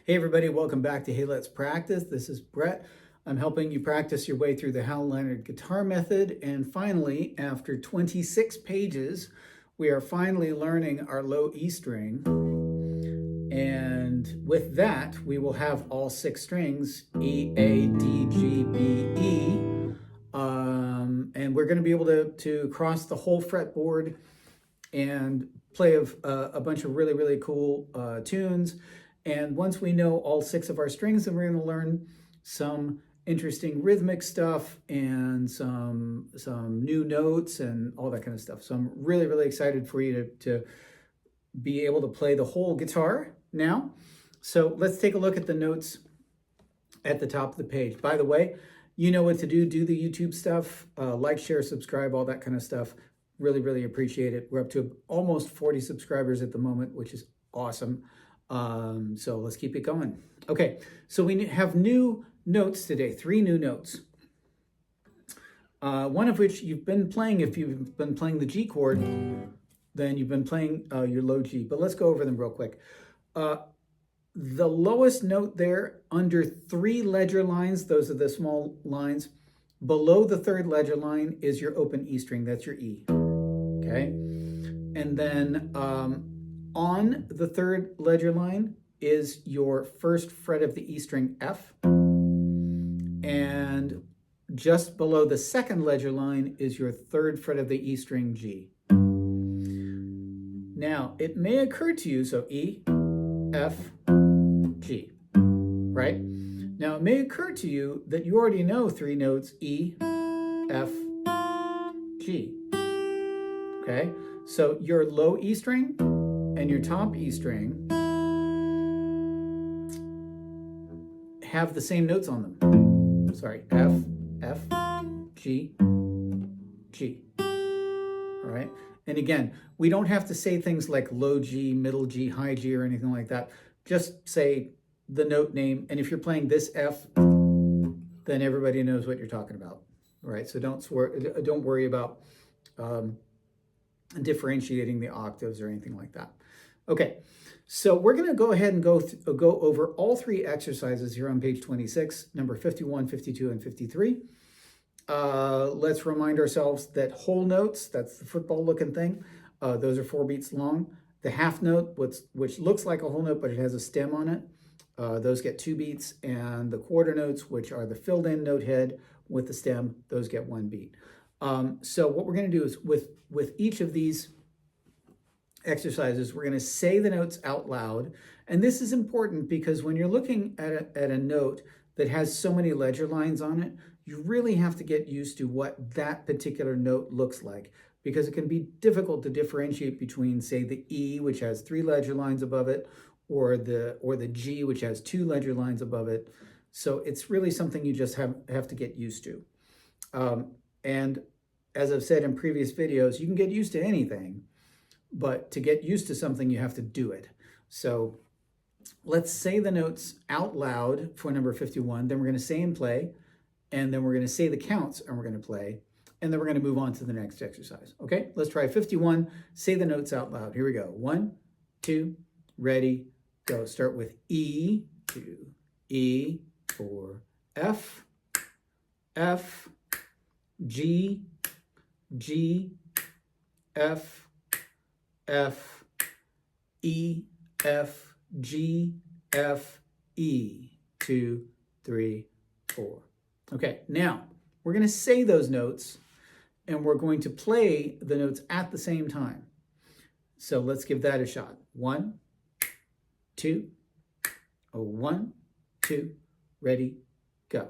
Hey everybody, welcome back to Hey Let's Practice. This is Brett. I'm helping you practice your way through the Hal Leonard guitar method. And finally, after 26 pages, we are finally learning our low E string. And with that, we will have all 6 strings, E, A, D, G, B, E. And we're going to be able to cross the whole fretboard and play a bunch of really, really cool tunes. And once we know all 6 of our strings, then we're going to learn some interesting rhythmic stuff and some new notes and all that kind of stuff. So I'm really, really excited for you to be able to play the whole guitar now. So let's take a look at the notes at the top of the page. By the way, you know what to do. Do the YouTube stuff, like, share, subscribe, all that kind of stuff. Really, really appreciate it. We're up to almost 40 subscribers at the moment, which is awesome. So let's keep it going. Okay, so we have new notes today, 3 new notes. One of which you've been playing. If you've been playing the G chord, then you've been playing your low G. But let's go over them real quick. The lowest note there under 3 ledger lines, those are the small lines, below the 3rd ledger line is your open E string. That's your E. Okay, and then on the 3rd ledger line is your 1st fret of the E string F, and just below the 2nd ledger line is your 3rd fret of the E string G. Now, it may occur to you, so E, F, G, right? Now, it may occur to you that you already know 3 notes, E, F, G. Okay, so your low E string and your top E string have the same notes on them. Sorry, F, F, G, G. All right, and again, we don't have to say things like low G, middle G, high G, or anything like that. Just say the note name, and if you're playing this F, then everybody knows what you're talking about. All right, so don't worry about differentiating the octaves or anything like that. Okay, so we're going to go ahead and go over all 3 exercises here on page 26, number 51, 52, and 53. Let's remind ourselves that whole notes, that's the football looking thing, those are 4 beats long. The half note, which looks like a whole note, but it has a stem on it, those get 2 beats, and the quarter notes, which are the filled in note head with the stem, those get 1 beat. So what we're going to do is with each of these exercises, we're going to say the notes out loud. And this is important because when you're looking at a note that has so many ledger lines on it, you really have to get used to what that particular note looks like, because it can be difficult to differentiate between, say, the E, which has 3 ledger lines above it, or the G, which has 2 ledger lines above it. So it's really something you just have to get used to. And as I've said in previous videos, you can get used to anything, but to get used to something, you have to do it. So let's say the notes out loud for number 51, then we're going to say and play, and then we're going to say the counts and we're going to play, and then we're going to move on to the next exercise. Okay, let's try 51, say the notes out loud. Here we go. 1, 2, ready, go. Start with E, 2, E, 4, F, F, G, G, F, F, E, F, G, F, E, 2, 3, 4. Okay, now we're going to say those notes and we're going to play the notes at the same time. So let's give that a shot. 1, 2, 1, 2, ready, go.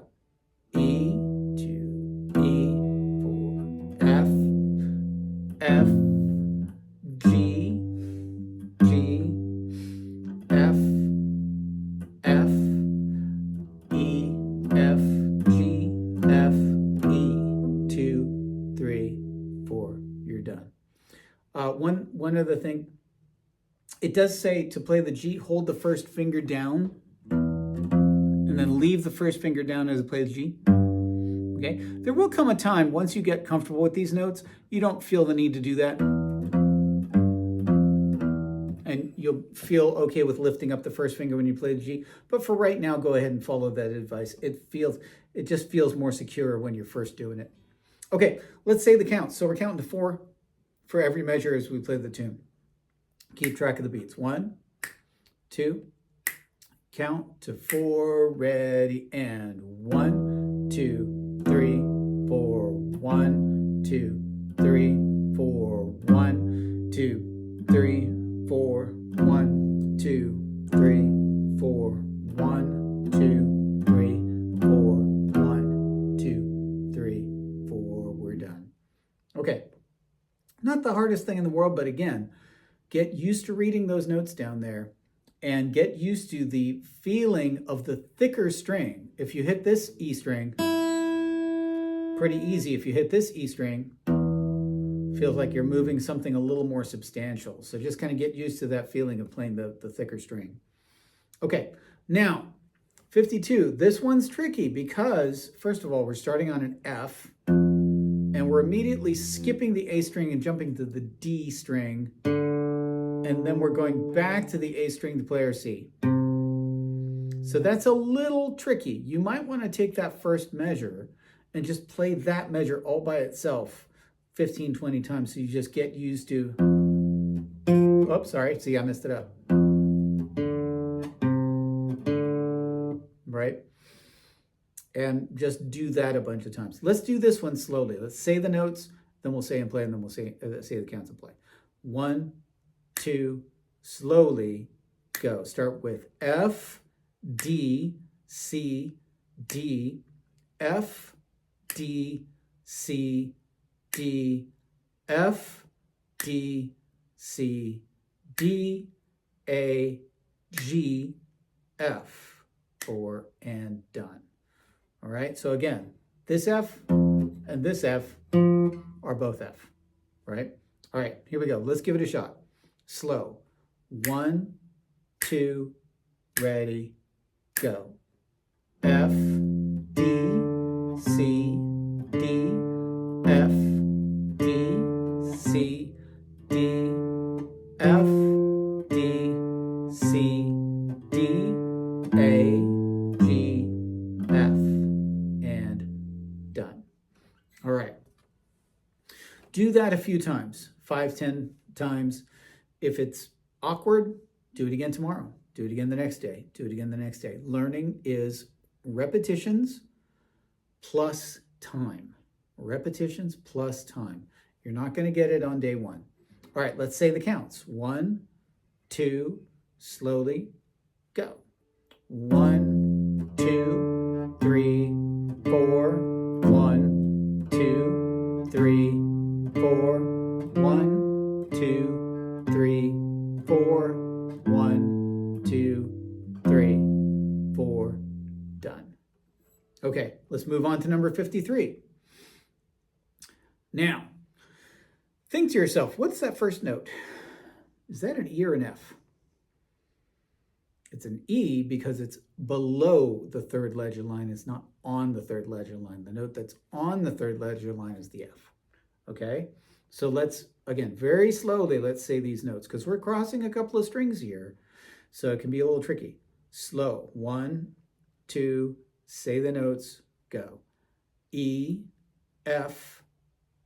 E, 2, E, 4, F, F, G, G, F, F, E, F, G, F, E, 2, 3, 4. You're done. One other thing, it does say to play the G, hold the 1st finger down, and then leave the 1st finger down as you play the G. Okay, there will come a time once you get comfortable with these notes, you don't feel the need to do that. And you'll feel okay with lifting up the first finger when you play the G. But for right now, go ahead and follow that advice. It just feels more secure when you're first doing it. Okay, let's say the counts. So we're counting to 4 for every measure as we play the tune. Keep track of the beats. 1, 2, count to 4, ready, and 1, 2, 3, 4, 1, 2, 3, 4, 1, 2, 3, 4, 1, 2, 3, 4, 1, 2, 3, 4, 1, 2, 3, 4. We're done. Okay. Not the hardest thing in the world, but again, get used to reading those notes down there and get used to the feeling of the thicker string. If you hit this E string, pretty easy. If you hit this E string, feels like you're moving something a little more substantial. So just kind of get used to that feeling of playing the thicker string. Okay, now 52. This one's tricky because, first of all, we're starting on an F, and we're immediately skipping the A string and jumping to the D string, and then we're going back to the A string to play our C. So that's a little tricky. You might want to take that first measure and just play that measure all by itself 15, 20 times so you just get used to... Oops, sorry. See, I messed it up. Right? And just do that a bunch of times. Let's do this one slowly. Let's say the notes, then we'll say and play, and then we'll say the counts and play. 1, 2, slowly, go. Start with F, D, C, D, F, D, C, D, F, D, C, D, A, G, F, 4, and done. All right, so again, this F and this F are both F, right? All right, here we go. Let's give it a shot. Slow. 1, 2, ready, go. F, D, C, D, F, D, C, D, F, D, C, D, A, G, F, and done. All right. Do that a few times, 5, 10 times. If it's awkward, do it again tomorrow. Do it again the next day. Do it again the next day. Learning is repetitions plus time. Repetitions plus time. You're not going to get it on day 1. All right, let's say the counts. 1, 2, slowly, go. 1, 2, 3, 4, 1, 2, 3, 4, 1, 2, 3, 4, 1, 2, 3, 4, done. Okay, let's move on to number 53. Now, think to yourself, what's that first note? Is that an E or an F? It's an E because it's below the third ledger line. It's not on the third ledger line. The note that's on the third ledger line is the F. Okay? So let's, again, very slowly, let's say these notes because we're crossing a couple of strings here. So it can be a little tricky. Slow. 1, 2, say the notes, go. E, F,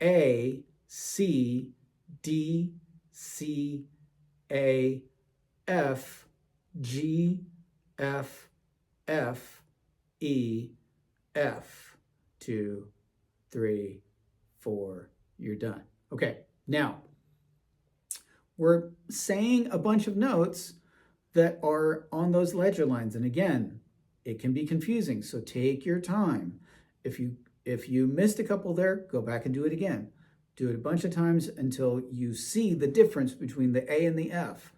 A, C, D, C, A, F, G, F, F, E, F, 2, 3, 4, you're done. Okay, now we're saying a bunch of notes that are on those ledger lines. And again, it can be confusing, so take your time. If you missed a couple there, go back and do it again. Do it a bunch of times until you see the difference between the A and the F.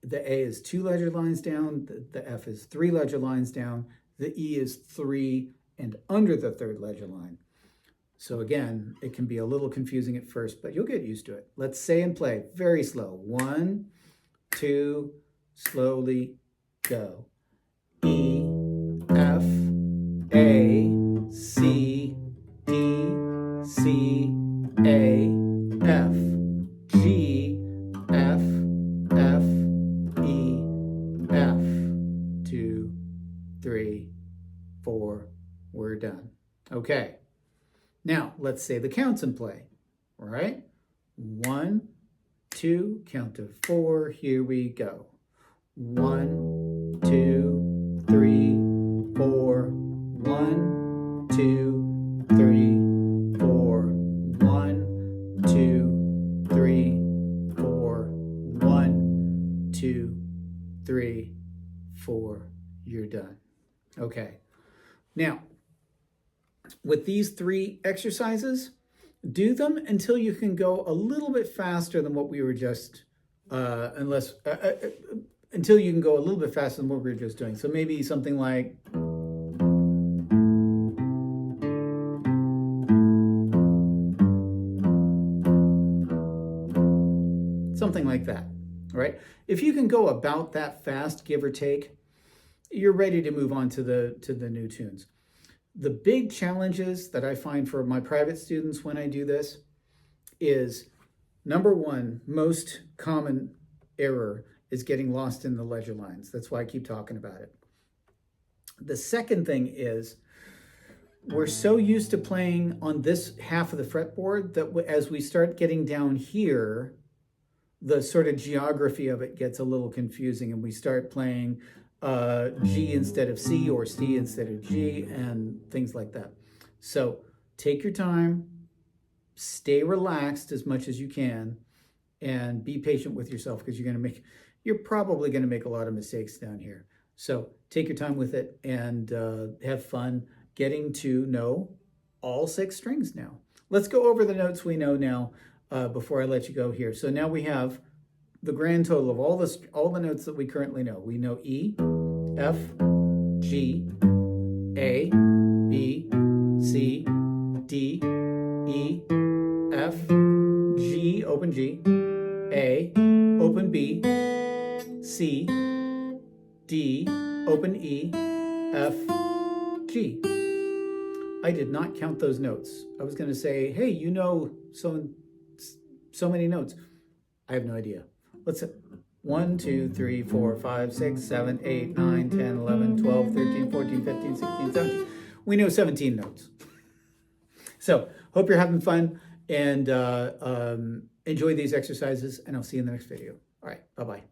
The A is 2 ledger lines down, the F is 3 ledger lines down, the E is 3 and under the third ledger line. So again, it can be a little confusing at first, but you'll get used to it. Let's say and play very slow. 1, 2, slowly, go. E, F, A, C, D, C, A, F, G, F, F, E, 3, 4, we're done. Okay. Now, let's say the counts in play. All right? 1, 2, count to 4, here we go. 1, 2, 3, 4, 1, 2, 3, 4, 1, 2, 3, 4, 1, 2, 3, 4, you're done. Okay. Now, with these 3 exercises, do them until you can go a little bit faster than what we were just, until you can go a little bit faster than what we were just doing. So maybe something like, something like that, right? If you can go about that fast, give or take, you're ready to move on to the new tunes. The big challenges that I find for my private students when I do this is, number one, most common error is getting lost in the ledger lines. That's why I keep talking about it. The second thing is, we're so used to playing on this half of the fretboard that as we start getting down here, the sort of geography of it gets a little confusing, and we start playing G instead of C or C instead of G and things like that. So take your time, stay relaxed as much as you can, and be patient with yourself, because you're probably going to make a lot of mistakes down here. So take your time with it and have fun getting to know all 6 strings now. Let's go over the notes we know now before I let you go here. So now we have the grand total of all the notes that we currently know. We know E, F, G, A, B, C, D, E, F, G, open G, A, open B, C, D, open E, F, G. I did not count those notes. I was going to say, hey, you know so many notes. I have no idea. Let's 1, 2, 3, 4, 5, 6, 7, 8, 9, 10, 11, 12, 13, 14, 15, 16, 17. We know 17 notes. So hope you're having fun and enjoy these exercises, and I'll see you in the next video. All right, bye-bye.